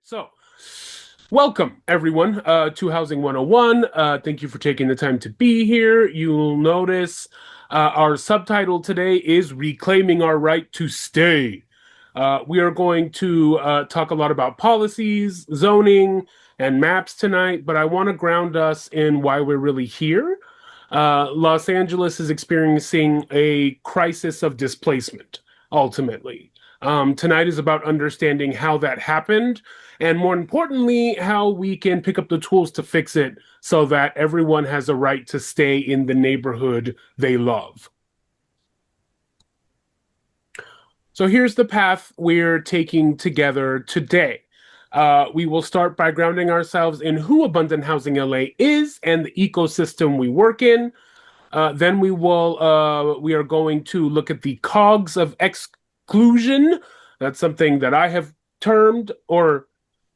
So, welcome everyone to Housing 101. Thank you for taking the time to be here. You'll notice our subtitle today is Reclaiming Our Right to Stay. We are going to talk a lot about policies, zoning, and maps tonight, but I want to ground us in why we're really here. Los Angeles is experiencing a crisis of displacement, ultimately. Tonight is about understanding how that happened, and more importantly, how we can pick up the tools to fix it so that everyone has a right to stay in the neighborhood they love. So here's the path we're taking together today. We will start by grounding ourselves in who Abundant Housing LA is and the ecosystem we work in. Then we are going to look at the Cogs of Exclusion. That's something that I have termed, or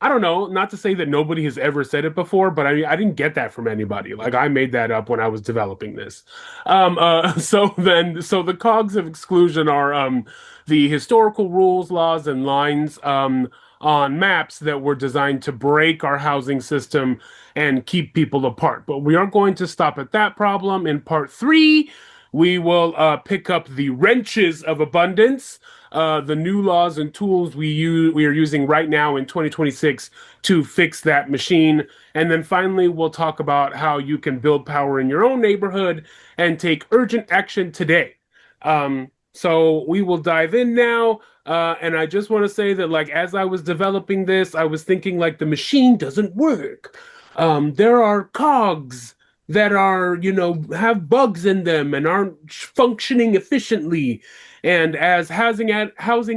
I don't know, not to say that nobody has ever said it before, but I mean, I didn't get that from anybody. Like I made that up when I was developing this. So the Cogs of Exclusion are the historical rules, laws, and lines on maps that were designed to break our housing system and keep people apart. But we aren't going to stop at that problem. In part three, we will pick up the wrenches of abundance, the new laws and tools we are using right now in 2026 to fix that machine. And then finally, we'll talk about how you can build power in your own neighborhood and take urgent action today. So we will dive in now. And I just want to say that, like, as I was developing this, I was thinking, like, the machine doesn't work. There are cogs that are, have bugs in them and aren't functioning efficiently. And as housing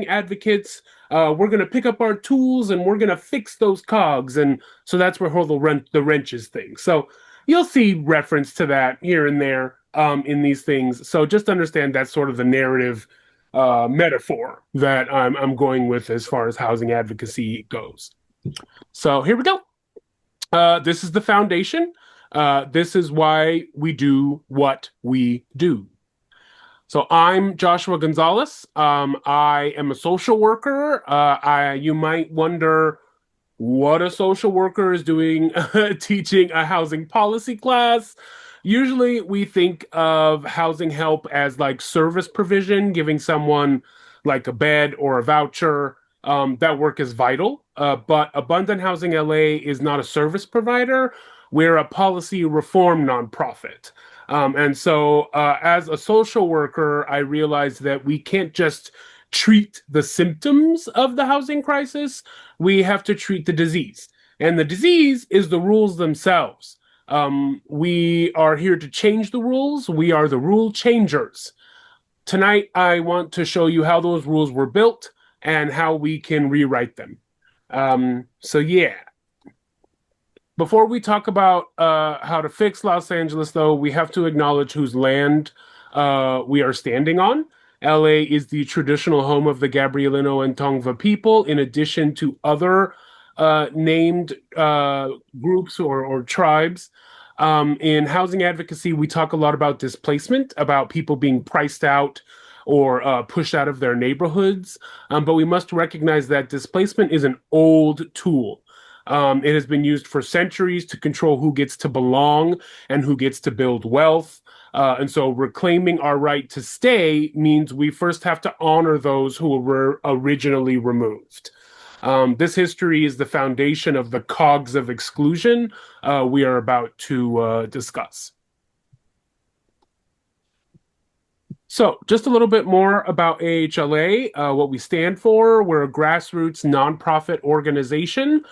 advocates, we're going to pick up our tools and we're going to fix those cogs. And so that's where the wrenches thing. So you'll see reference to that here and there in these things. So just understand that's sort of the narrative metaphor that I'm going with as far as housing advocacy goes. So here we go. This is the foundation. This is why we do what we do. So I'm Joshua Gonzales. I am a social worker. You might wonder what a social worker is doing teaching a housing policy class. Usually we think of housing help as like service provision, giving someone like a bed or a voucher. That work is vital. But Abundant Housing LA is not a service provider. We're a policy reform nonprofit. And so, as a social worker, I realized that we can't just treat the symptoms of the housing crisis. We have to treat the disease. And the disease is the rules themselves. We are here to change the rules. We are the rule changers. Tonight, I want to show you how those rules were built and how we can rewrite them. Yeah. Before we talk about how to fix Los Angeles, though, we have to acknowledge whose land we are standing on. LA is the traditional home of the Gabrielino and Tongva people, in addition to other named groups or tribes. In housing advocacy, we talk a lot about displacement, about people being priced out or pushed out of their neighborhoods. But we must recognize that displacement is an old tool. It has been used for centuries to control who gets to belong and who gets to build wealth. And so reclaiming our right to stay means we first have to honor those who were originally removed. This history is the foundation of the Cogs of Exclusion we are about to discuss. So, just a little bit more about AHLA, what we stand for. We're a grassroots nonprofit organization.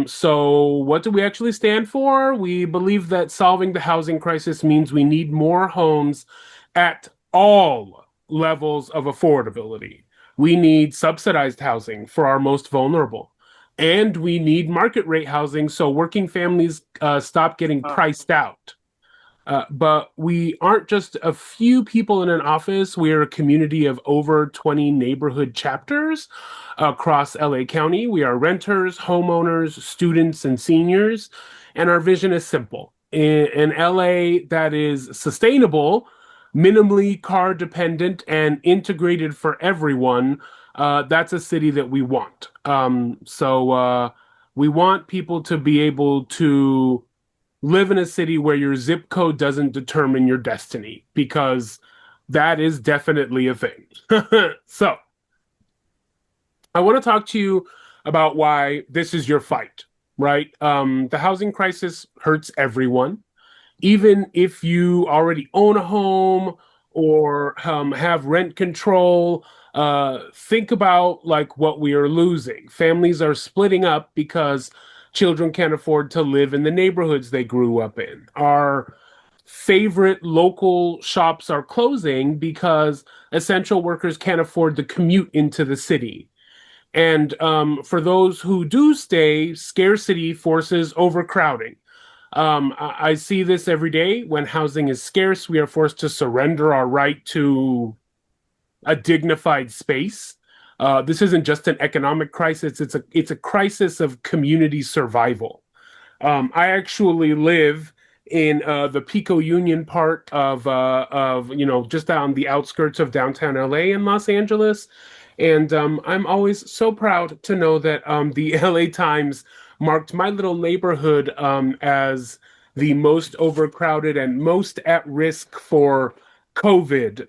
So, what do we actually stand for? We believe that solving the housing crisis means we need more homes at all levels of affordability. We need subsidized housing for our most vulnerable. And we need market rate housing so working families stop getting priced out. But we aren't just a few people in an office. We are a community of over 20 neighborhood chapters across LA County. We are renters, homeowners, students, and seniors. And our vision is simple. In LA that is sustainable, minimally car dependent, and integrated for everyone, that's a city that we want. We want people to be able to live in a city where your zip code doesn't determine your destiny, because that is definitely a thing. So, I want to talk to you about why this is your fight, right? The housing crisis hurts everyone, even if you already own a home or have rent control. Think about like what we are losing. Families are splitting up because children can't afford to live in the neighborhoods they grew up in. Our favorite local shops are closing because essential workers can't afford the commute into the city. And for those who do stay, scarcity forces overcrowding. I see this every day. When housing is scarce, we are forced to surrender our right to a dignified space. This isn't just an economic crisis; it's a crisis of community survival. I actually live in the Pico Union part of just on the outskirts of downtown LA in Los Angeles, and I'm always so proud to know that the LA Times marked my little neighborhood as the most overcrowded and most at risk for COVID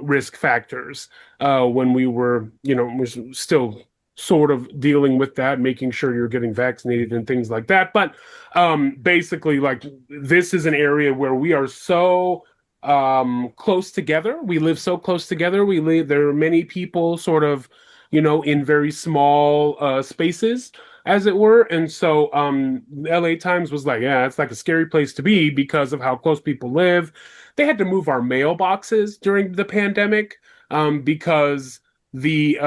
risk factors when we were, we're still sort of dealing with that, making sure you're getting vaccinated and things like that. But basically, like this is an area where we are so close together. We live so close together. There are many people sort of, in very small spaces, as it were. And so LA Times was like, yeah, it's like a scary place to be because of how close people live. They had to move our mailboxes during the pandemic because the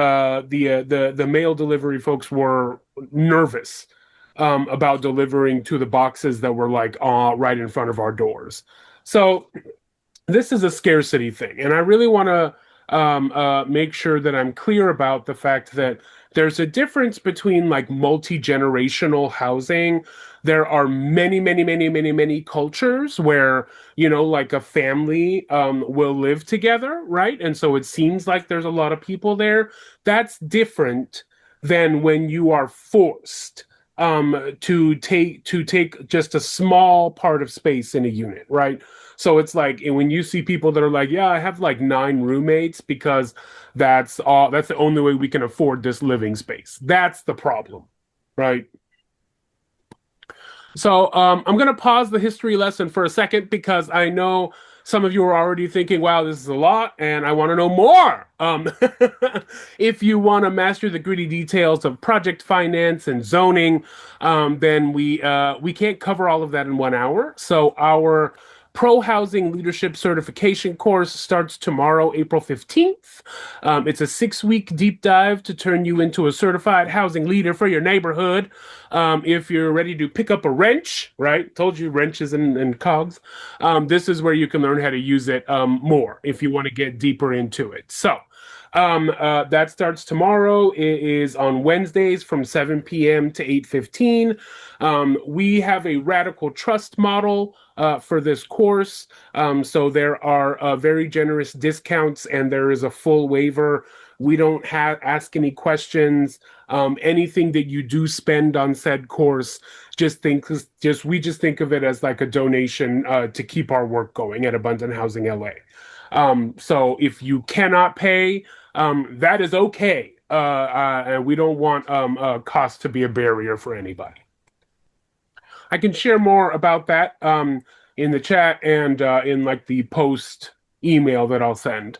mail delivery folks were nervous about delivering to the boxes that were like right in front of our doors. So this is a scarcity thing, and I really want to make sure that I'm clear about the fact that there's a difference between like multi-generational housing. There are many, many, many, many, many cultures where, like a family will live together, right? And so it seems like there's a lot of people there. That's different than when you are forced to take just a small part of space in a unit, right? So it's like when you see people that are like, yeah, I have like 9 roommates because that's the only way we can afford this living space. That's the problem, right? So I'm going to pause the history lesson for a second because I know some of you are already thinking, wow, this is a lot, and I want to know more. If you want to master the gritty details of project finance and zoning, then we can't cover all of that in 1 hour. So our Pro Housing Leadership Certification course starts tomorrow, April 15th. It's a 6-week deep dive to turn you into a certified housing leader for your neighborhood. If you're ready to pick up a wrench, right? Told you wrenches and cogs. This is where you can learn how to use it more if you want to get deeper into it. So that starts tomorrow. It is on Wednesdays from 7 p.m. to 8:15. We have a radical trust model for this course. So there are very generous discounts and there is a full waiver. We don't ask any questions. Anything that you do spend on said course, we just think of it as like a donation to keep our work going at Abundant Housing LA. So if you cannot pay, that is okay. And we don't want cost to be a barrier for anybody. I can share more about that in the chat and in like the post email that I'll send.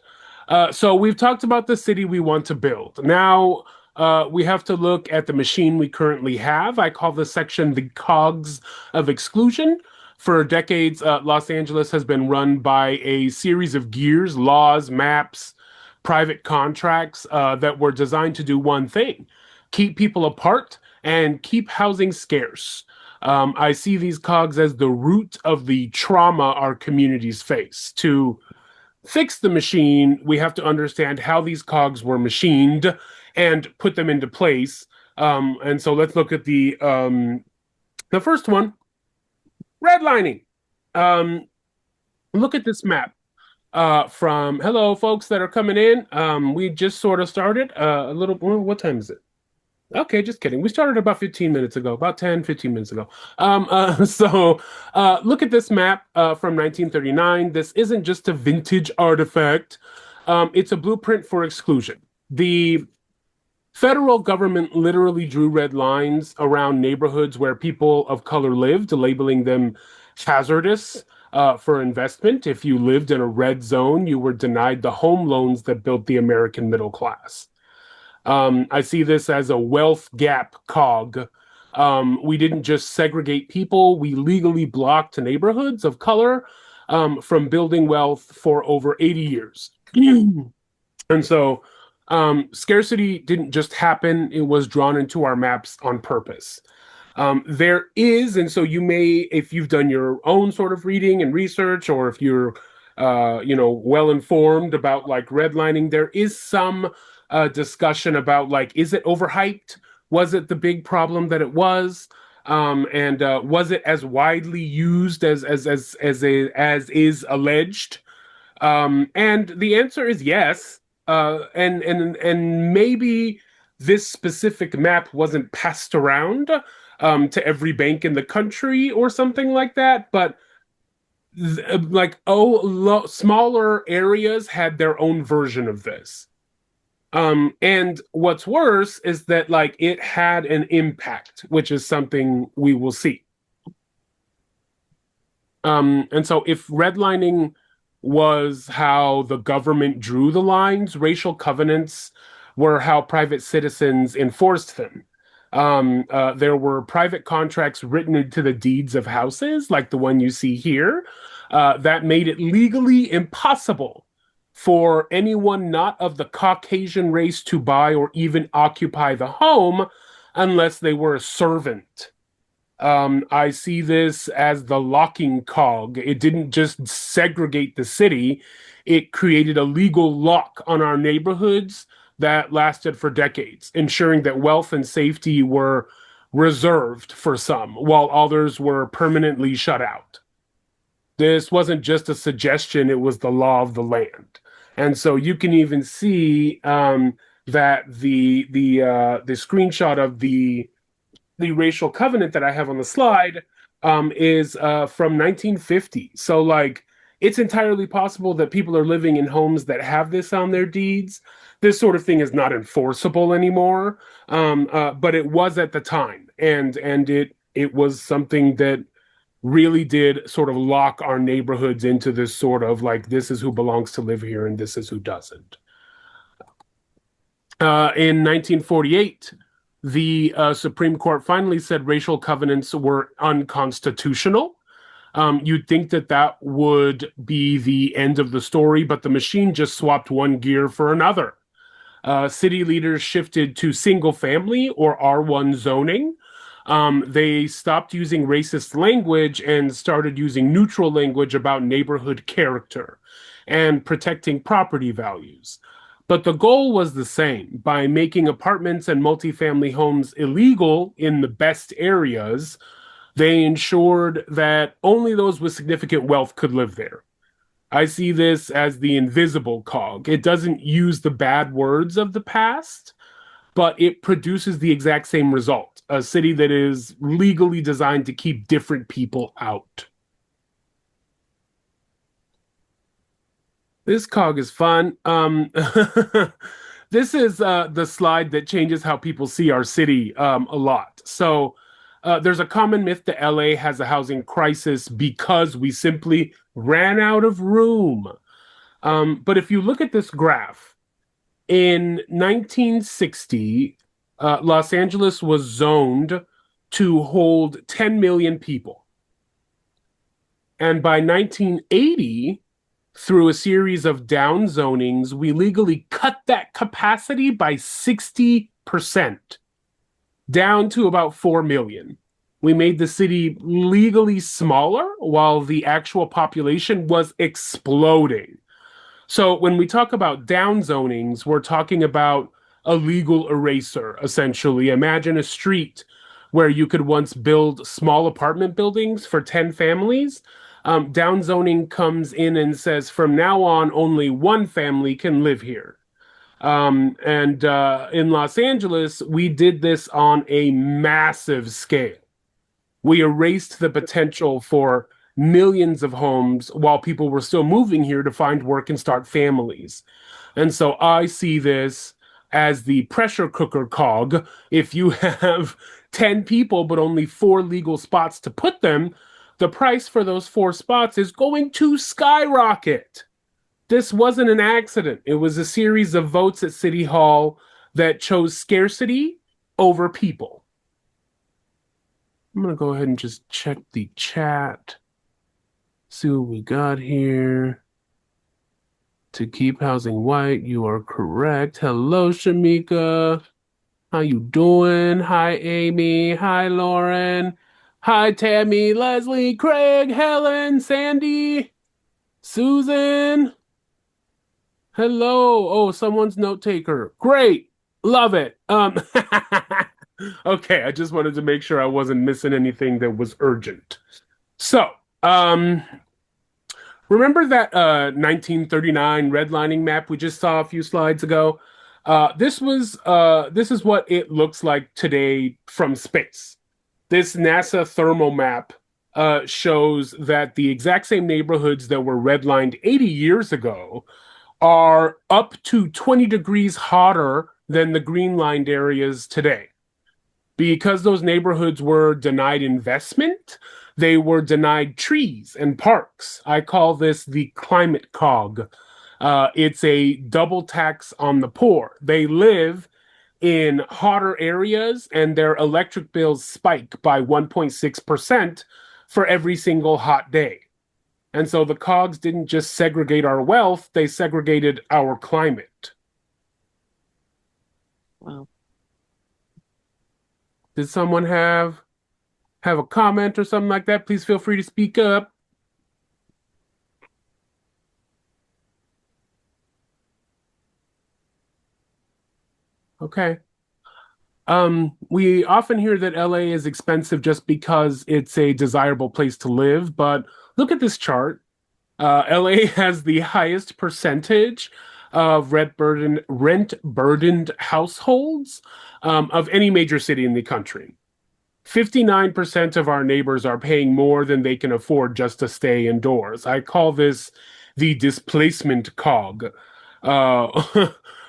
So we've talked about the city we want to build. Now we have to look at the machine we currently have. I call this section the Cogs of Exclusion. For decades, Los Angeles has been run by a series of gears, laws, maps, private contracts that were designed to do one thing: keep people apart and keep housing scarce. I see these cogs as the root of the trauma our communities face. To fix the machine, we have to understand how these cogs were machined and put them into place. And so let's look at the first one, redlining. Um, Look at this map. From hello, folks that are coming in. We just sort of started a little. What time is it? Okay, just kidding. We started about 15 minutes ago, about 10, 15 minutes ago. Look at this map from 1939. This isn't just a vintage artifact. It's a blueprint for exclusion. The federal government literally drew red lines around neighborhoods where people of color lived, labeling them hazardous for investment. If you lived in a red zone, you were denied the home loans that built the American middle class. I see this as a wealth gap cog. We didn't just segregate people, we legally blocked neighborhoods of color from building wealth for over 80 years. And so scarcity didn't just happen, it was drawn into our maps on purpose. There is, and so you may, if you've done your own sort of reading and research, or if you're, well informed about like redlining, there is some discussion about like, is it overhyped? Was it the big problem that it was? And was it as widely used as is alleged? And the answer is yes. And maybe this specific map wasn't passed around to every bank in the country or something like that, but smaller areas had their own version of this. And what's worse is that like it had an impact, which is something we will see. And so if redlining was how the government drew the lines, racial covenants were how private citizens enforced them. There were private contracts written into the deeds of houses, like the one you see here, that made it legally impossible for anyone not of the Caucasian race to buy or even occupy the home unless they were a servant. I see this as the locking cog. It didn't just segregate the city, it created a legal lock on our neighborhoods that lasted for decades, ensuring that wealth and safety were reserved for some, while others were permanently shut out. This wasn't just a suggestion, it was the law of the land. And so you can even see that the screenshot of the racial covenant that I have on the slide is from 1950. So, like, it's entirely possible that people are living in homes that have this on their deeds. This sort of thing is not enforceable anymore, but it was at the time, and it was something that really did sort of lock our neighborhoods into this sort of like this is who belongs to live here and this is who doesn't. In 1948, the Supreme Court finally said racial covenants were unconstitutional. You'd think that that would be the end of the story, but the machine just swapped one gear for another. City leaders shifted to single family or R1 zoning. They stopped using racist language and started using neutral language about neighborhood character and protecting property values. But the goal was the same. By making apartments and multifamily homes illegal in the best areas, they ensured that only those with significant wealth could live there. I see this as the invisible cog. It doesn't use the bad words of the past, but it produces the exact same result, a city that is legally designed to keep different people out. This cog is fun. This is the slide that changes how people see our city a lot. So there's a common myth that LA has a housing crisis because we simply ran out of room. But if you look at this graph, in 1960, Los Angeles was zoned to hold 10 million people. And by 1980, through a series of down zonings, we legally cut that capacity by 60%, down to about 4 million. We made the city legally smaller while the actual population was exploding. So when we talk about down zonings, we're talking about a legal eraser, essentially. Imagine a street where you could once build small apartment buildings for 10 families. Down zoning comes in and says, from now on, only one family can live here. And in Los Angeles, we did this on a massive scale. We erased the potential for millions of homes while people were still moving here to find work and start families. And so I see this as the pressure cooker cog. If you have 10 people, but only four legal spots to put them, the price for those four spots is going to skyrocket. This wasn't an accident. It was a series of votes at City Hall that chose scarcity over people. I'm going to go ahead and just check the chat, see what we got here. To keep housing white, you are correct. Hello, Shamika. How you doing? Hi, Amy. Hi, Lauren. Hi, Tammy, Leslie, Craig, Helen, Sandy, Susan. Hello. Oh, someone's note taker. Great. Love it. Okay, I just wanted to make sure I wasn't missing anything that was urgent. So, um, remember that 1939 redlining map we just saw a few slides ago? This is what it looks like today from space. This NASA thermal map shows that the exact same neighborhoods that were redlined 80 years ago are up to 20 degrees hotter than the green lined areas today. Because those neighborhoods were denied investment, they were denied trees and parks. I call this the climate cog. It's a double tax on the poor. They live in hotter areas and their electric bills spike by 1.6% for every single hot day. And so the cogs didn't just segregate our wealth, they segregated our climate. Wow. Did someone have a comment or something like that? Please feel free to speak up. Okay. We often hear that LA is expensive just because it's a desirable place to live, but look at this chart. LA has the highest percentage of rent burdened households of any major city in the country. 59% of our neighbors are paying more than they can afford just to stay indoors. I call this the displacement cog.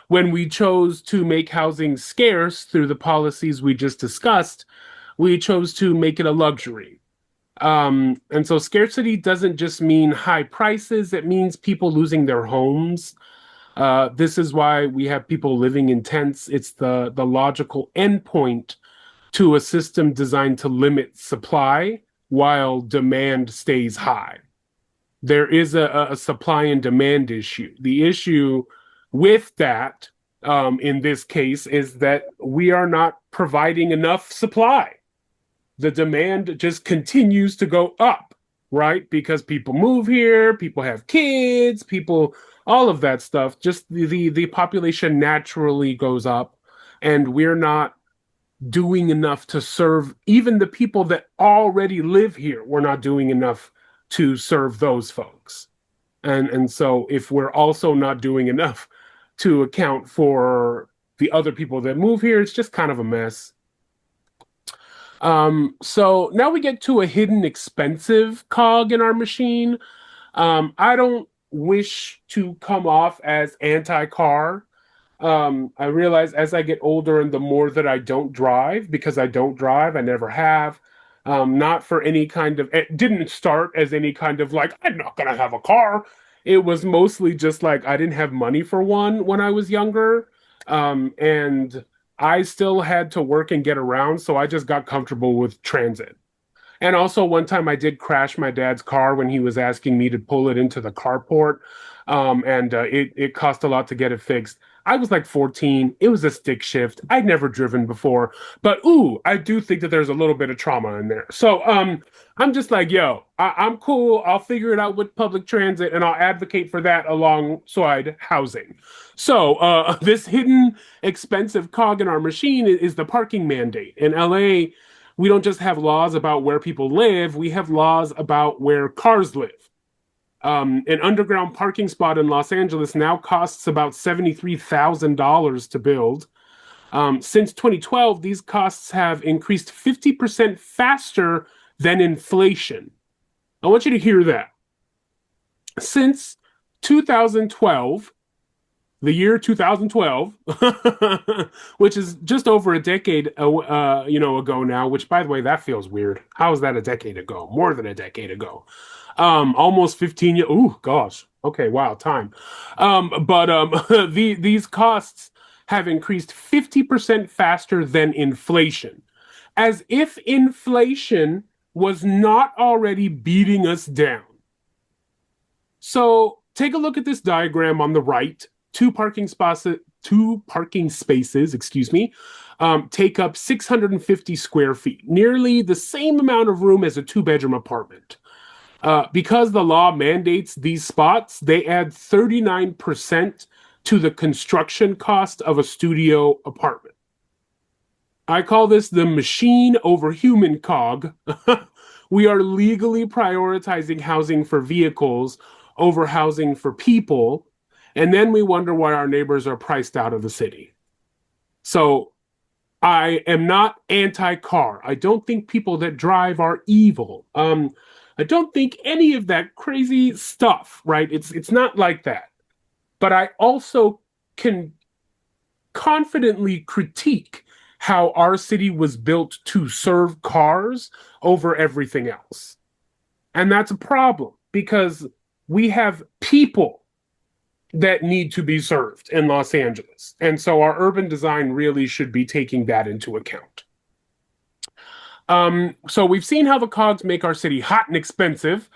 When we chose to make housing scarce through the policies we just discussed, we chose to make it a luxury. And so scarcity doesn't just mean high prices, it means people losing their homes. This is why we have people living in tents. It's the logical endpoint to a system designed to limit supply while demand stays high. There is a supply and demand issue. The issue with that, in this case, is that we are not providing enough supply. The demand just continues to go up, right? Because people move here, people have kids, people, all of that stuff. Just the population naturally goes up, and we're not doing enough to serve even the people that already live here. We're not doing enough to serve those folks. And so if we're also not doing enough to account for the other people that move here, it's just kind of a mess. So now we get to a hidden expensive cog in our machine. I don't wish to come off as anti-car. I realize as I get older and the more that I don't drive, because I don't drive, I never have. Not for any kind of, it didn't start as any kind of like, I'm not gonna have a car. It was mostly just like I didn't have money for one when I was younger. And I still had to work and get around, so I just got comfortable with transit. And also, one time I did crash my dad's car when he was asking me to pull it into the carport, and it cost a lot to get it fixed. I was like 14. It was a stick shift. I'd never driven before, but ooh, I do think that there's a little bit of trauma in there. So I'm just like, yo, I'm cool. I'll figure it out with public transit, and I'll advocate for that alongside housing. So this hidden expensive cog in our machine is the parking mandate in LA. We don't just have laws about where people live, we have laws about where cars live. An underground parking spot in Los Angeles now costs about $73,000 to build. Since 2012, these costs have increased 50% faster than inflation. I want you to hear that. Since 2012, the year 2012, which is just over a decade, ago now. Which, by the way, that feels weird. How is that a decade ago? More than a decade ago. Almost 15 years. Ooh, gosh. Okay, wow, time. But these costs have increased 50% faster than inflation, as if inflation was not already beating us down. So take a look at this diagram on the right. Two parking spaces, excuse me, take up 650 square feet, nearly the same amount of room as a two-bedroom apartment. Because the law mandates these spots, they add 39% to the construction cost of a studio apartment. I call this the machine over human cog. We are legally prioritizing housing for vehicles over housing for people, and then we wonder why our neighbors are priced out of the city. So I am not anti-car. I don't think people that drive are evil. I don't think any of that crazy stuff, right? It's not like that. But I also can confidently critique how our city was built to serve cars over everything else. And that's a problem because we have people that need to be served in Los Angeles. And so our urban design really should be taking that into account. So we've seen how the cogs make our city hot and expensive.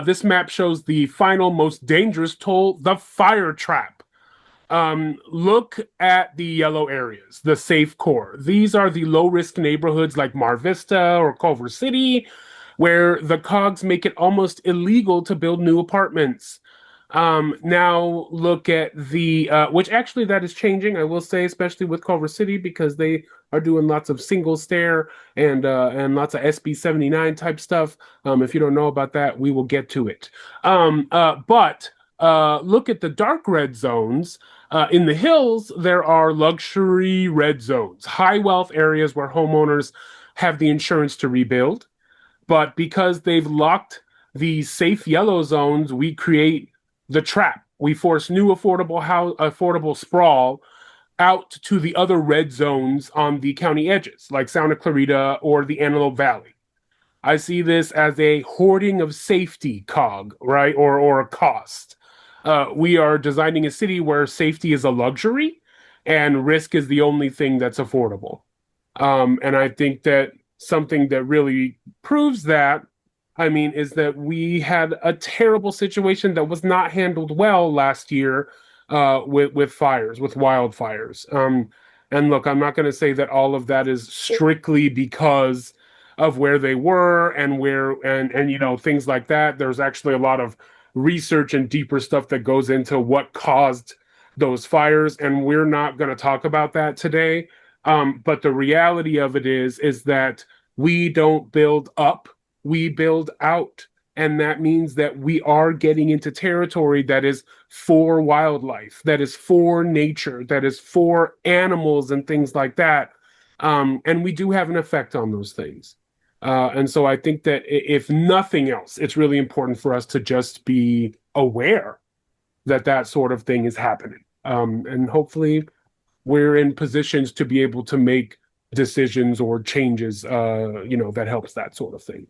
This map shows the final, most dangerous toll, the fire trap. Look at the yellow areas, the safe core. These are the low-risk neighborhoods like Mar Vista or Culver City, where the cogs make it almost illegal to build new apartments. Now look at the which actually that is changing, I will say, especially with Culver City because they are doing lots of single stair and lots of SB 79 type stuff. If you don't know about that, we will get to it. But look at the dark red zones. In the hills, there are luxury red zones, high wealth areas where homeowners have the insurance to rebuild. But because they've locked the safe yellow zones, we create the trap. We force new affordable sprawl out to the other red zones on the county edges, like Santa Clarita or the Antelope Valley. I see this as a hoarding of safety cog, right? Or a cost. We are designing a city where safety is a luxury and risk is the only thing that's affordable. And I think that something that really proves that, I mean, is that we had a terrible situation that was not handled well last year with fires, with wildfires. And look, I'm not going to say that all of that is strictly because of where they were and where and things like that. There's actually a lot of research and deeper stuff that goes into what caused those fires, and we're not going to talk about that today. But the reality of it is that we don't build up, we build out. And that means that we are getting into territory that is for wildlife, that is for nature, that is for animals and things like that. And we do have an effect on those things. And so I think that if nothing else, it's really important for us to just be aware that that sort of thing is happening. And hopefully we're in positions to be able to make decisions or changes, that helps that sort of thing.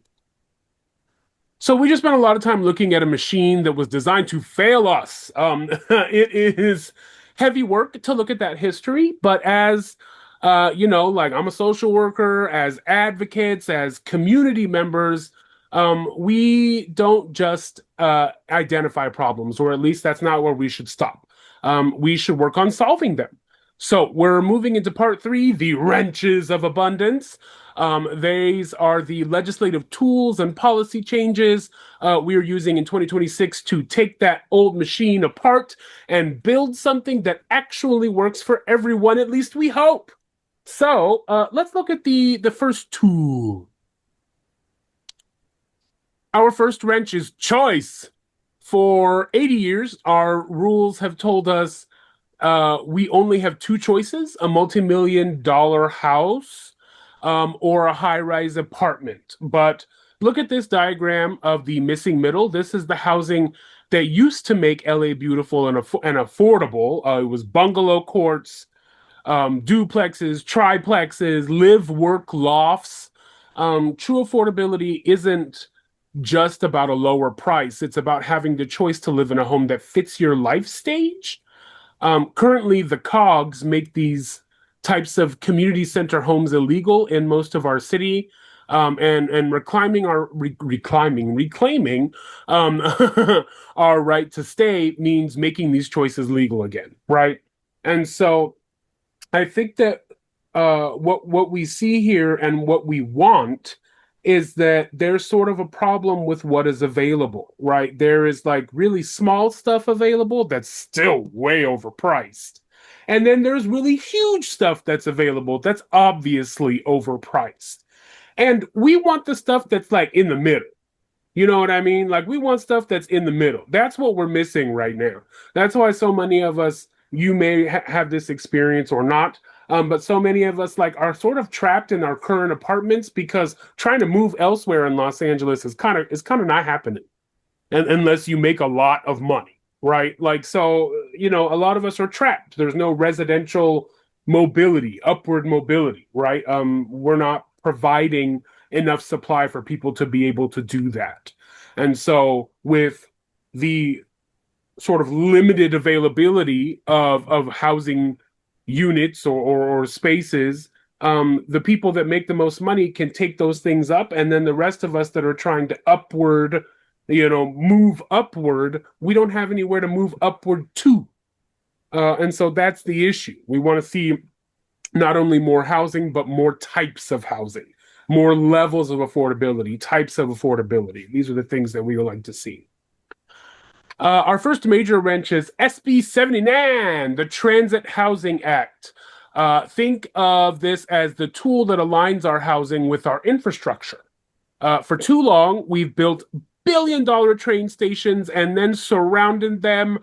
So we just spent a lot of time looking at a machine that was designed to fail us. It is heavy work to look at that history, but as like I'm a social worker, as advocates, as community members, we don't just identify problems, or at least that's not where we should stop. We should work on solving them. So we're moving into part 3, the wrenches of abundance. These are the legislative tools and policy changes we are using in 2026 to take that old machine apart and build something that actually works for everyone, at least we hope. So let's look at the first tool. Our first wrench is choice. For 80 years, our rules have told us we only have two choices: a multi-million dollar house or a high-rise apartment. But look at this diagram of the missing middle. This is the housing that used to make LA beautiful and affordable. It was bungalow courts, duplexes, triplexes, live work lofts. True affordability isn't just about a lower price, it's about having the choice to live in a home that fits your life stage. Currently, the Cogs make these types of community center homes illegal in most of our city. And reclaiming our right to stay means making these choices legal again, right? And so I think that what we see here and what we want is that there's sort of a problem with what is available, right? There is like really small stuff available that's still way overpriced. And then there's really huge stuff that's available that's obviously overpriced. And we want the stuff that's like in the middle. You know what I mean? Like we want stuff that's in the middle. That's what we're missing right now. That's why so many of us, you may have this experience or not, but so many of us like are sort of trapped in our current apartments because trying to move elsewhere in Los Angeles is kind of not happening, and unless you make a lot of money, right? Like so, a lot of us are trapped. There's no residential mobility, upward mobility, right? We're not providing enough supply for people to be able to do that. And so with the sort of limited availability of housing units or spaces, the people that make the most money can take those things up, and then the rest of us that are trying to move upward, we don't have anywhere to move upward to. And so that's the issue. We want to see not only more housing, but more types of housing, more levels of affordability, types of affordability. These are the things that we would like to see. Our first major wrench is SB 79, the Transit Housing Act. Think of this as the tool that aligns our housing with our infrastructure. For too long, we've built billion-dollar train stations and then surrounded them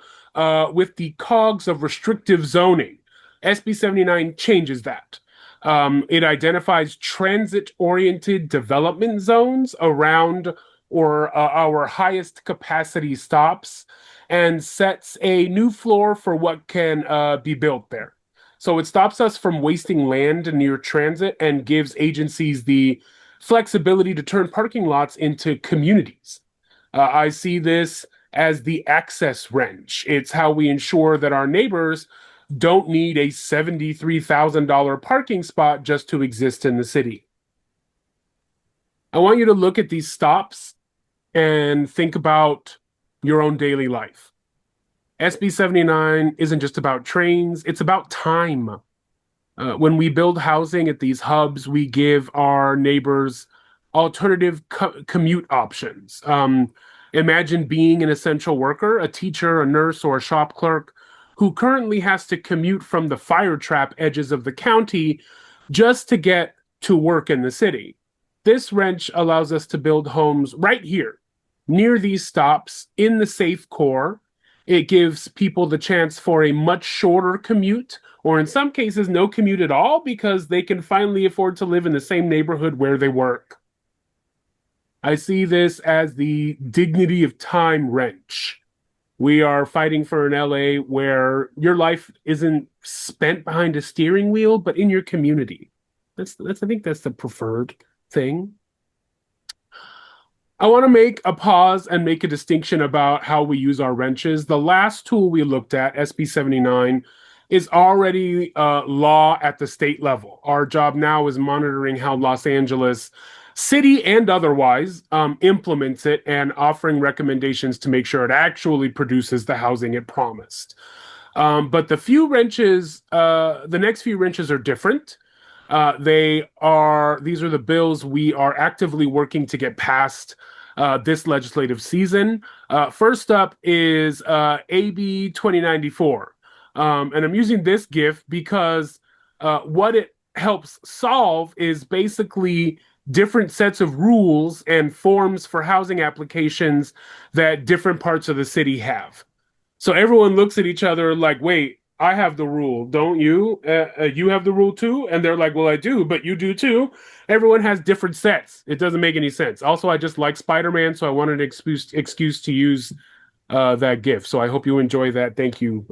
with the cogs of restrictive zoning. SB 79 changes that. It identifies transit-oriented development zones around or our highest capacity stops and sets a new floor for what can be built there. So it stops us from wasting land near transit and gives agencies the flexibility to turn parking lots into communities. I see this as the access wrench. It's how we ensure that our neighbors don't need a $73,000 parking spot just to exist in the city. I want you to look at these stops and think about your own daily life. SB 79 isn't just about trains, it's about time. When we build housing at these hubs, we give our neighbors alternative commute options. Imagine being an essential worker, a teacher, a nurse, or a shop clerk who currently has to commute from the fire trap edges of the county just to get to work in the city. This wrench allows us to build homes right here, near these stops, in the safe core. It gives people the chance for a much shorter commute, or in some cases, no commute at all, because they can finally afford to live in the same neighborhood where they work. I see this as the dignity of time wrench. We are fighting for an LA where your life isn't spent behind a steering wheel, but in your community. I think that's the preferred thing. I want to make a pause and make a distinction about how we use our wrenches. The last tool we looked at, SB 79, is already law at the state level. Our job now is monitoring how Los Angeles, city and otherwise, implements it and offering recommendations to make sure it actually produces the housing it promised. But the next few wrenches are different. These are the bills we are actively working to get passed this legislative season. First up is AB 2094. And I'm using this GIF because what it helps solve is basically different sets of rules and forms for housing applications that different parts of the city have. So everyone looks at each other like, wait, I have the rule, don't you? You have the rule too? And they're like, well, I do, but you do too. Everyone has different sets. It doesn't make any sense. Also, I just like Spider-Man, so I wanted an excuse to use that GIF. So I hope you enjoy that. Thank you.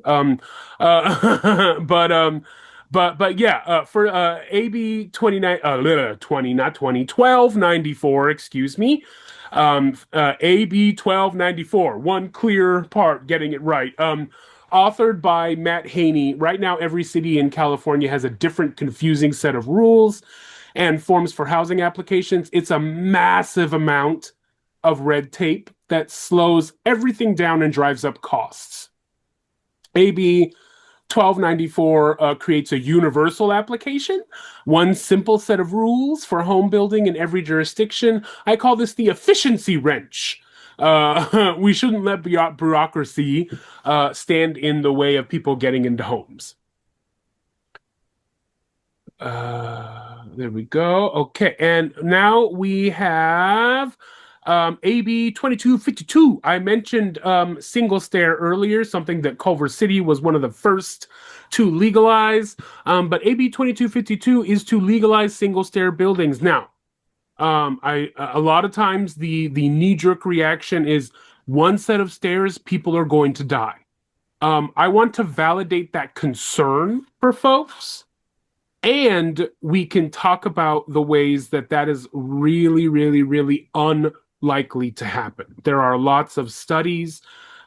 But yeah, for AB 29 20 not 20 1294, excuse me. AB 1294, one clear part, getting it right. Authored by Matt Haney. Right now, every city in California has a different confusing set of rules and forms for housing applications. It's a massive amount of red tape that slows everything down and drives up costs. AB 1294 creates a universal application, one simple set of rules for home building in every jurisdiction. I call this the efficiency wrench. We shouldn't let bureaucracy stand in the way of people getting into homes. There we go. Okay, and now we have AB 2252. I mentioned single stair earlier, something that Culver City was one of the first to legalize. But AB 2252 is to legalize single stair buildings. Now, a lot of times the knee-jerk reaction is one set of stairs, people are going to die. I want to validate that concern for folks. And we can talk about the ways that that is really, really, really unlikely to happen. There are lots of studies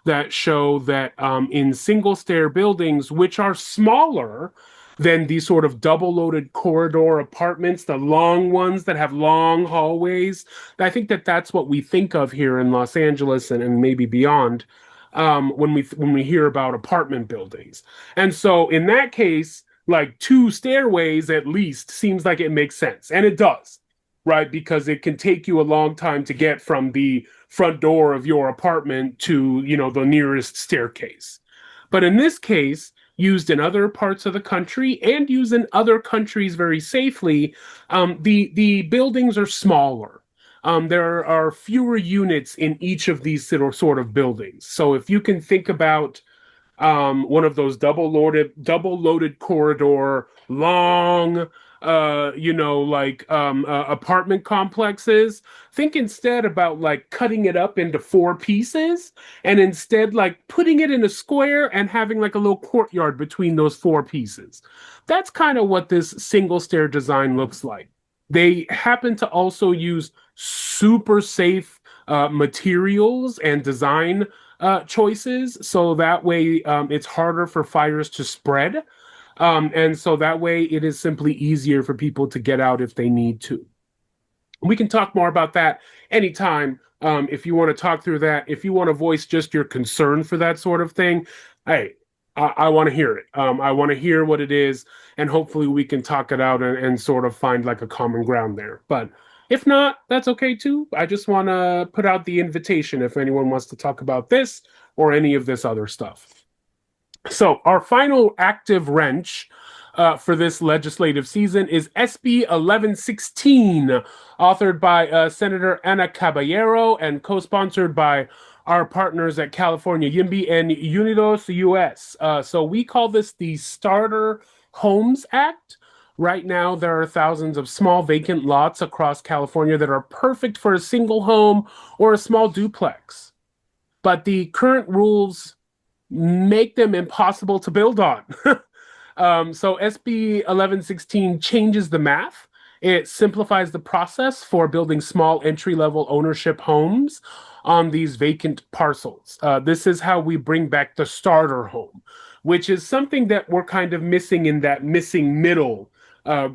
that show that in single stair buildings, which are smaller than these sort of double loaded corridor apartments, the long ones that have long hallways, I think that that's what we think of here in Los Angeles and maybe beyond when we hear about apartment buildings. And so in that case, like two stairways at least seems like it makes sense. And it does, right? Because it can take you a long time to get from the front door of your apartment to, the nearest staircase. But in this case, used in other parts of the country and used in other countries very safely, the buildings are smaller. There are fewer units in each of these sort of buildings. So if you can think about one of those double loaded corridor, long, apartment complexes. Think instead about like cutting it up into four pieces and instead like putting it in a square and having like a little courtyard between those four pieces. That's kind of what this single stair design looks like. They happen to also use super safe materials and design choices, so that way it's harder for fires to spread. And so that way it is simply easier for people to get out if they need to. We can talk more about that anytime if you want to talk through that. If you want to voice just your concern for that sort of thing, hey, I want to hear it. I want to hear what it is, and hopefully we can talk it out and sort of find like a common ground there. But if not, that's okay too. I just want to put out the invitation if anyone wants to talk about this or any of this other stuff. So our final active wrench for this legislative season is SB 1116, authored by Senator Ana Caballero and co-sponsored by our partners at California YIMBY and Unidos US. So we call this the Starter Homes Act. Right now, there are thousands of small vacant lots across California that are perfect for a single home or a small duplex. But the current rules make them impossible to build on. So SB 1116 changes the math. It simplifies the process for building small entry-level ownership homes on these vacant parcels. This is how we bring back the starter home, which is something that we're kind of missing in that missing middle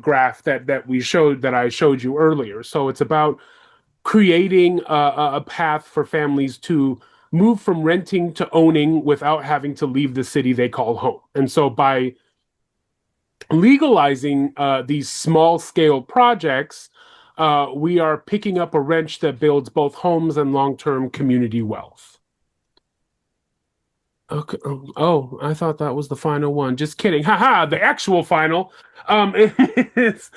graph that I showed you earlier. So it's about creating a path for families to move from renting to owning without having to leave the city they call home. And so by legalizing these small scale projects, we are picking up a wrench that builds both homes and long-term community wealth. Okay. Oh, I thought that was the final one. Just kidding. Haha, the actual final. It's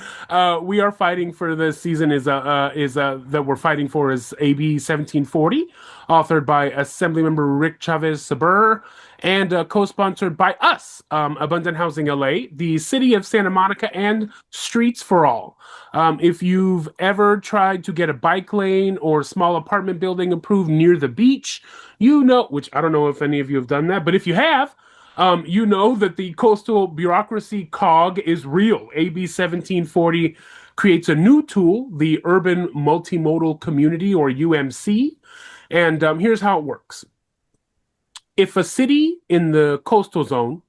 we are fighting for this season is that we're fighting for is AB 1740, authored by Assemblymember Rick Chavez Saber and co-sponsored by us, Abundant Housing LA, the City of Santa Monica, and Streets for All. If you've ever tried to get a bike lane or small apartment building approved near the beach, you know, which I don't know if any of you have done that, but if you have, you know that the coastal bureaucracy cog is real. AB 1740 creates a new tool, the Urban Multimodal Community, or UMC. And here's how it works. If a city in the coastal zone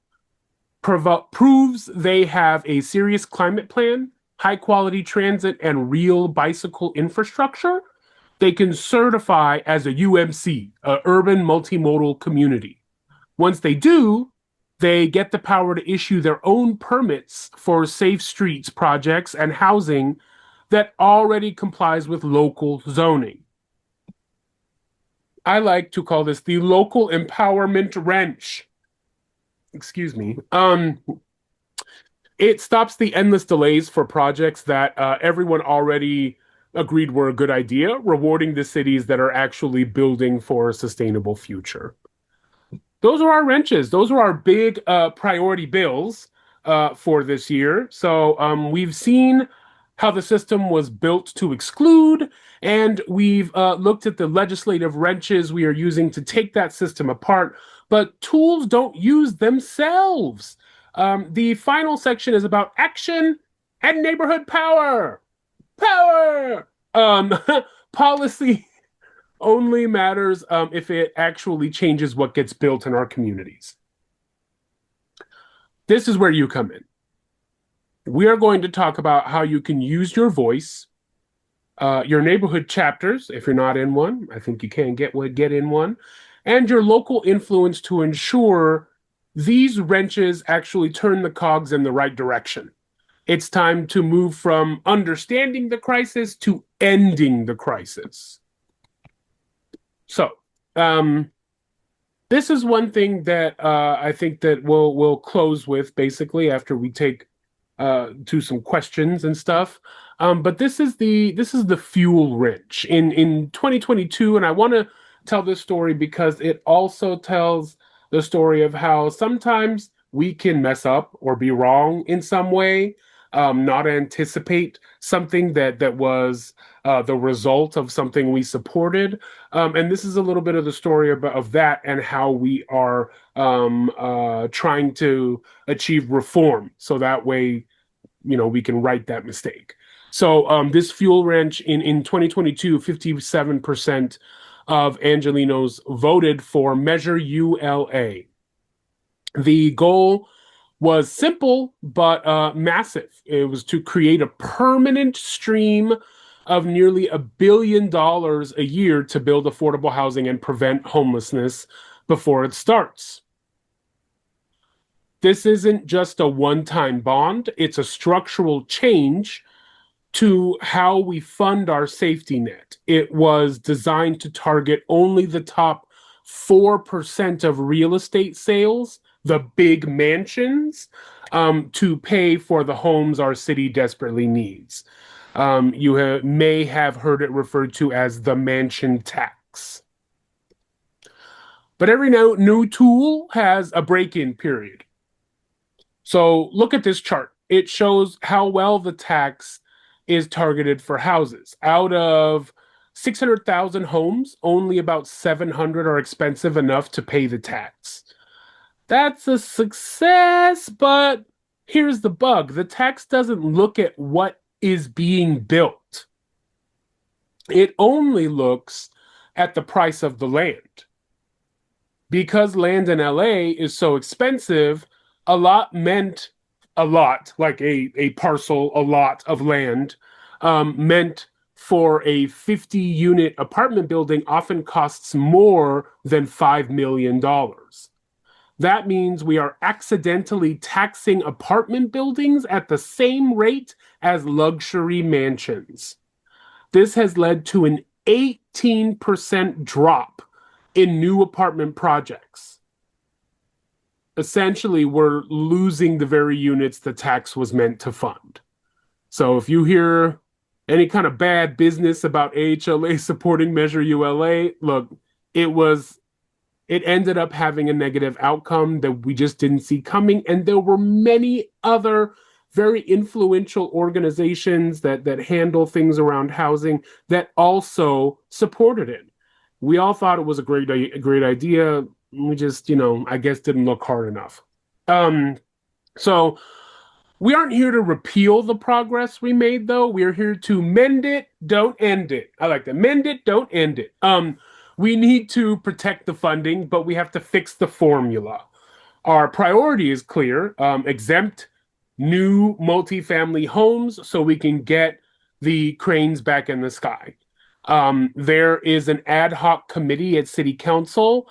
proves they have a serious climate plan, high quality transit, and real bicycle infrastructure, they can certify as a UMC, a urban multimodal community. Once they do, they get the power to issue their own permits for safe streets projects and housing that already complies with local zoning. I like to call this the local empowerment wrench. Excuse me. It stops the endless delays for projects that everyone already agreed were a good idea, rewarding the cities that are actually building for a sustainable future. Those are our wrenches. Those are our big priority bills for this year. So we've seen how the system was built to exclude, and we've looked at the legislative wrenches we are using to take that system apart. But tools don't use themselves. The final section is about action and neighborhood power. Power! Policy only matters if it actually changes what gets built in our communities. This is where you come in. We are going to talk about how you can use your voice, your neighborhood chapters, if you're not in one. I think you can get in one, and your local influence to ensure these wrenches actually turn the cogs in the right direction. It's time to move from understanding the crisis to ending the crisis. So, um, this is one thing that I think that we'll close with basically after we take to some questions and stuff. But this is the fuel wrench in 2022, and I want to tell this story because it also tells the story of how sometimes we can mess up or be wrong in some way, not anticipate something that was the result of something we supported. And this is a little bit of the story of that and how we are trying to achieve reform. So that way, we can right that mistake. So this fuel wrench in 2022, 57% of Angelinos voted for Measure ULA. The goal was simple but massive. It was to create a permanent stream of nearly $1 billion a year to build affordable housing and prevent homelessness before it starts. This isn't just a one-time bond, it's a structural change to how we fund our safety net. It was designed to target only the top 4% of real estate sales, the big mansions, to pay for the homes our city desperately needs. You may have heard it referred to as the mansion tax. But every new tool has a break-in period. So look at this chart. It shows how well the tax is targeted for houses. Out of 600,000 homes, only about 700 are expensive enough to pay the tax. That's a success, but here's the bug. The tax doesn't look at what is being built. It only looks at the price of the land. Because land in LA is so expensive, a lot meant a lot, like a parcel, a lot of land, meant for a 50-unit apartment building often costs more than $5 million. That means we are accidentally taxing apartment buildings at the same rate as luxury mansions. This has led to an 18% drop in new apartment projects. essentially we're losing the very units the tax was meant to fund. So if you hear any kind of bad business about AHLA supporting Measure ULA, look, it was it ended up having a negative outcome that we just didn't see coming. And there were many other very influential organizations that handle things around housing that also supported it. We all thought it was a great idea. We just, I guess didn't look hard enough. Um, so we aren't here to repeal the progress we made, though. We're here to mend it, don't end it. I like that. Mend it, don't end it. We need to protect the funding, but we have to fix the formula. Our priority is clear: exempt new multifamily homes so we can get the cranes back in the sky. There is an ad hoc committee at City Hall,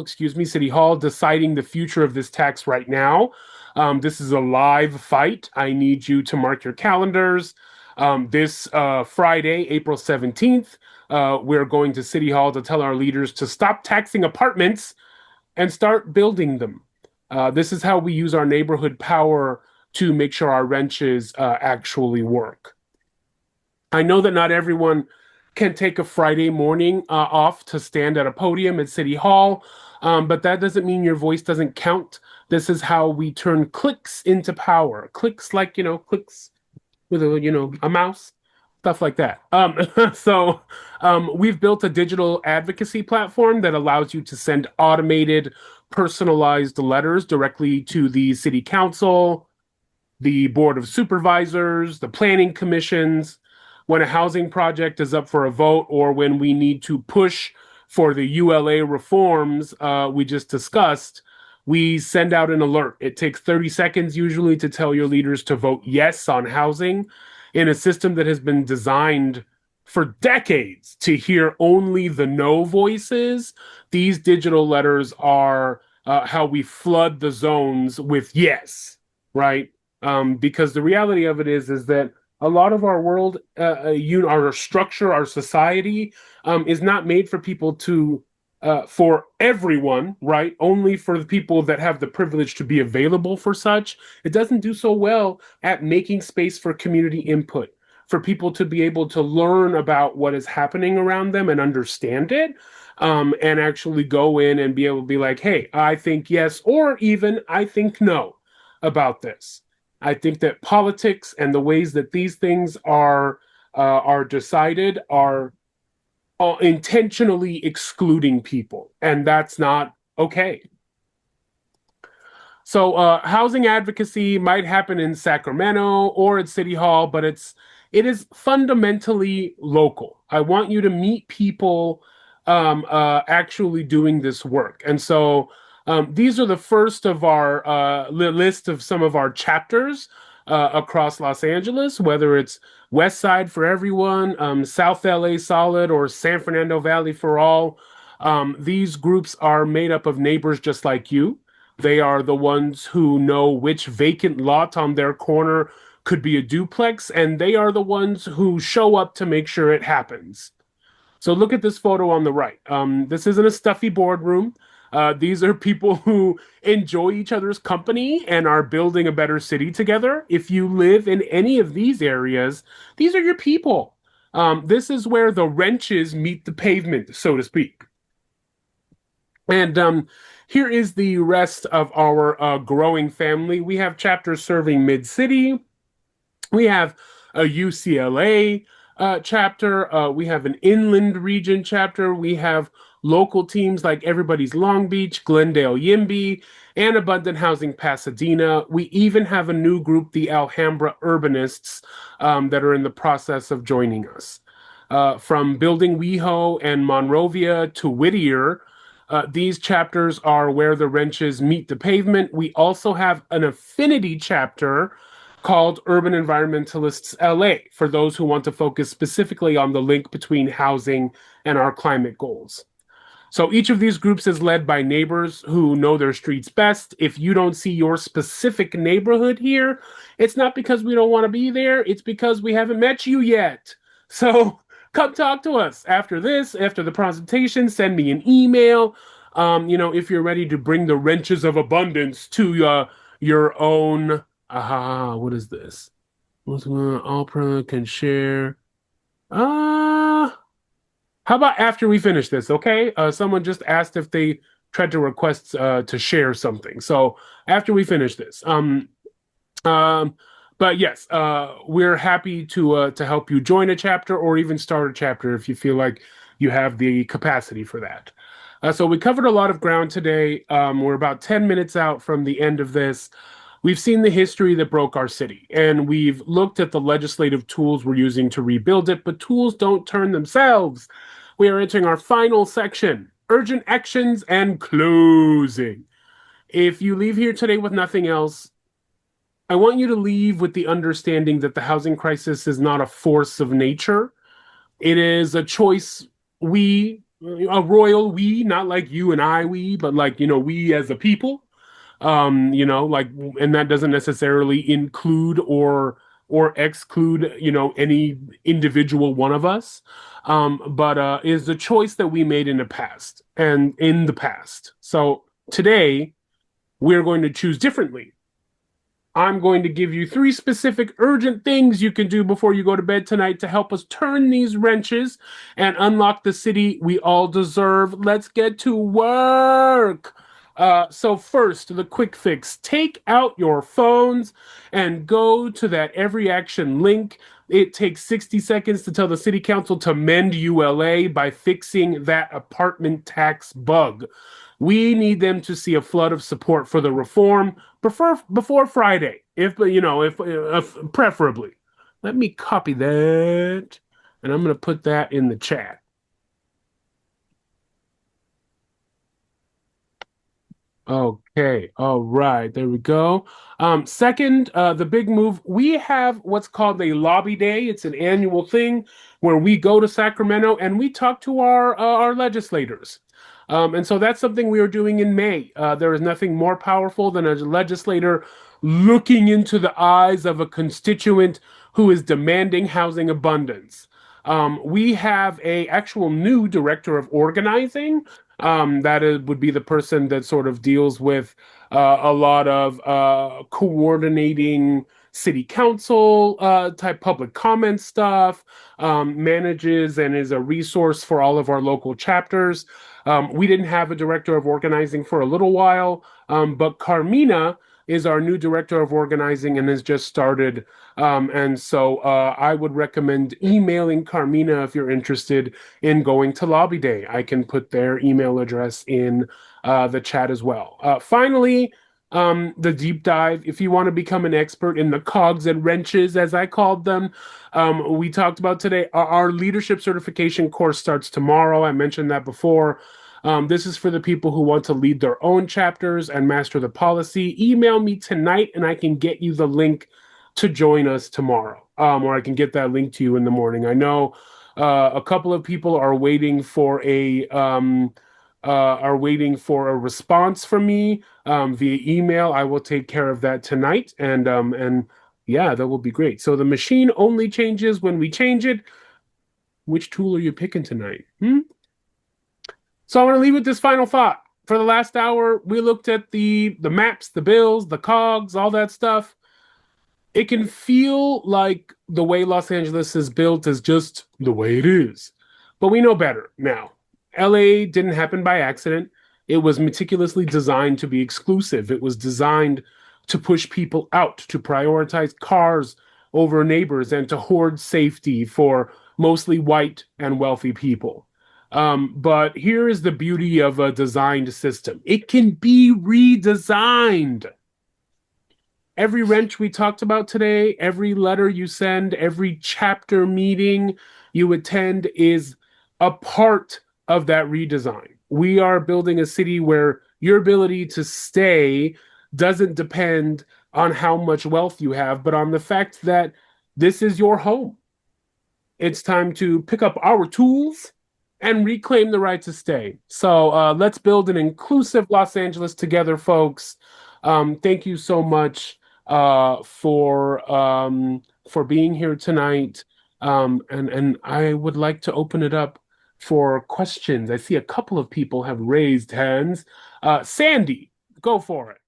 excuse me, City Hall, deciding the future of this tax right now. This is a live fight. I need you to mark your calendars. This Friday, April 17th, we're going to City Hall to tell our leaders to stop taxing apartments and start building them. This is how we use our neighborhood power to make sure our wrenches actually work. I know that not everyone can take a Friday morning off to stand at a podium at City Hall, but that doesn't mean your voice doesn't count. This is how we turn clicks into power. Clicks like, clicks with a mouse, stuff like that. We've built a digital advocacy platform that allows you to send automated, personalized letters directly to the city council, the board of supervisors, the planning commissions, when a housing project is up for a vote or when we need to push for the ULA reforms we just discussed, we send out an alert. It takes 30 seconds usually to tell your leaders to vote yes on housing in a system that has been designed for decades to hear only the no voices. These digital letters are how we flood the zones with yes, right? Because the reality of it is that a lot of our world, our structure, our society, is not made for people for everyone, right? Only for the people that have the privilege to be available for such. It doesn't do so well at making space for community input, for people to be able to learn about what is happening around them and understand it, and actually go in and be able to be like, hey, I think yes, or even I think no about this. I think that politics and the ways that these things are decided are intentionally excluding people, and that's not okay. So housing advocacy might happen in Sacramento or at City Hall, but it is fundamentally local. I want you to meet people actually doing this work. And so these are the first of our list of some of our chapters across Los Angeles, whether it's West Side for Everyone, South LA Solid, or San Fernando Valley for All. These groups are made up of neighbors just like you. They are the ones who know which vacant lot on their corner could be a duplex, and they are the ones who show up to make sure it happens. So look at this photo on the right. This isn't a stuffy boardroom. These are people who enjoy each other's company and are building a better city together. If you live in any of these areas, these are your people. This is where the wrenches meet the pavement, so to speak. And here is the rest of our growing family. We have chapters serving Mid-City. We have a UCLA chapter. We have an Inland Region chapter. We have local teams like Everybody's Long Beach, Glendale YIMBY, and Abundant Housing Pasadena. We even have a new group, the Alhambra Urbanists, that are in the process of joining us. From Building WeHo and Monrovia to Whittier, these chapters are where the wrenches meet the pavement. We also have an affinity chapter called Urban Environmentalists LA for those who want to focus specifically on the link between housing and our climate goals. So each of these groups is led by neighbors who know their streets best. If you don't see your specific neighborhood here, it's not because we don't want to be there. It's because we haven't met you yet. So come talk to us after this, after the presentation. Send me an email. If you're ready to bring the wrenches of abundance to your own, what is this? Opera can share. Uh, how about after we finish this, okay? Someone just asked if they tried to request to share something. So after we finish this, um, but yes, we're happy to help you join a chapter or even start a chapter if you feel like you have the capacity for that. So we covered a lot of ground today. We're about 10 minutes out from the end of this. We've seen the history that broke our city, and we've looked at the legislative tools we're using to rebuild it, but tools don't turn themselves. We are entering our final section, urgent actions and closing. If you leave here today with nothing else, I want you to leave with the understanding that the housing crisis is not a force of nature. It is a choice a royal we, not like you and I, but like, we as a people, like, and that doesn't necessarily include or exclude, any individual one of us. But is the choice that we made in the past and in the past. So today we're going to choose differently. I'm going to give you three specific urgent things you can do before you go to bed tonight to help us turn these wrenches and unlock the city we all deserve. Let's get to work. So first, the quick fix. Take out your phones and go to that every action link. It takes 60 seconds to tell the city council to mend ULA by fixing that apartment tax bug. We need them to see a flood of support for the reform, prefer before Friday, if preferably. Let me copy that, and I'm going to put that in the chat. Okay, all right, there we go. Second, the big move, we have what's called a lobby day. It's an annual thing where we go to Sacramento and we talk to our legislators. And so that's something we are doing in May. There is nothing more powerful than a legislator looking into the eyes of a constituent who is demanding housing abundance. We have a actual new director of organizing would be the person that sort of deals with a lot of coordinating city council type public comment stuff, manages and is a resource for all of our local chapters. We didn't have a director of organizing for a little while, but Carmina is our new director of organizing and has just started. And so I would recommend emailing Carmina if you're interested in going to Lobby Day. I can put their email address in the chat as well. Finally, the deep dive. If you want to become an expert in the cogs and wrenches, as I called them, we talked about today. Our leadership certification course starts tomorrow. I mentioned that before. This is for the people who want to lead their own chapters and master the policy. Email me tonight and I can get you the link to join us tomorrow, or I can get that link to you in the morning. I know a couple of people are waiting for a response from me via email. I will take care of that tonight, and yeah, that will be great. So the machine only changes when we change it. Which tool are you picking tonight? So I want to leave with this final thought. For the last hour, we looked at the maps, the bills, the cogs, all that stuff. It can feel like the way Los Angeles is built is just the way it is. But we know better now. LA didn't happen by accident. It was meticulously designed to be exclusive. It was designed to push people out, to prioritize cars over neighbors, and to hoard safety for mostly white and wealthy people. But here is the beauty of a designed system. It can be redesigned. Every wrench we talked about today, every letter you send, every chapter meeting you attend is a part of that redesign. We are building a city where your ability to stay doesn't depend on how much wealth you have, but on the fact that this is your home. It's time to pick up our tools and reclaim the right to stay. So let's build an inclusive Los Angeles together, folks. Thank you so much for being here tonight. And I would like to open it up for questions. I see a couple of people have raised hands. Sandy, go for it.